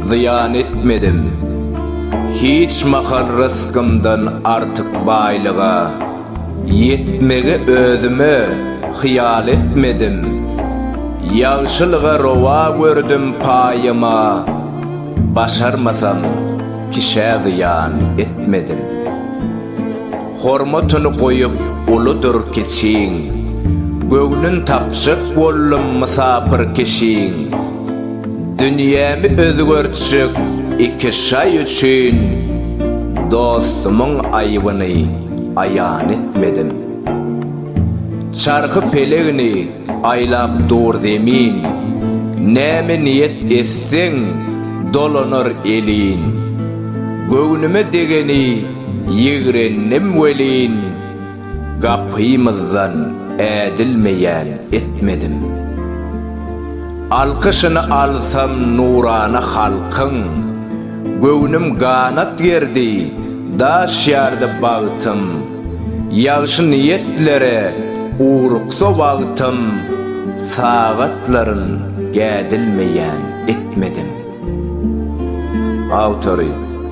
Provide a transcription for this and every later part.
ziyan etmedim. Hiç makar rızkımdan artık baylığa, yetmegi özüme hıyal etmedim. Yağşılığa rova gördüm payıma, başarmasam kişe ziyan etmedim. Hormatını koyup uludur keçiğin, göğnün tapşık bollum misafir keşiğin. Dünyamı özgörtçük iki şay üçün, dostumun ayıbını ayan etmedim. Çarkı pelegini aylap dur demin, näme niyet etsin dolanır elin. Göğnüme degeni yigrennim welin, gapymızdan edilmeyen etmedim. Alkışını alsam nurana halkın, göğnüm ganat gerdi, daş yardı bağıtım. Yağşı niyetlere uğruksa bağıtım, sagatların gedilmeyen etmedim. Autori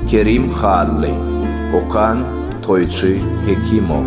Kerim Halli, Okan Toyçu Hekimov.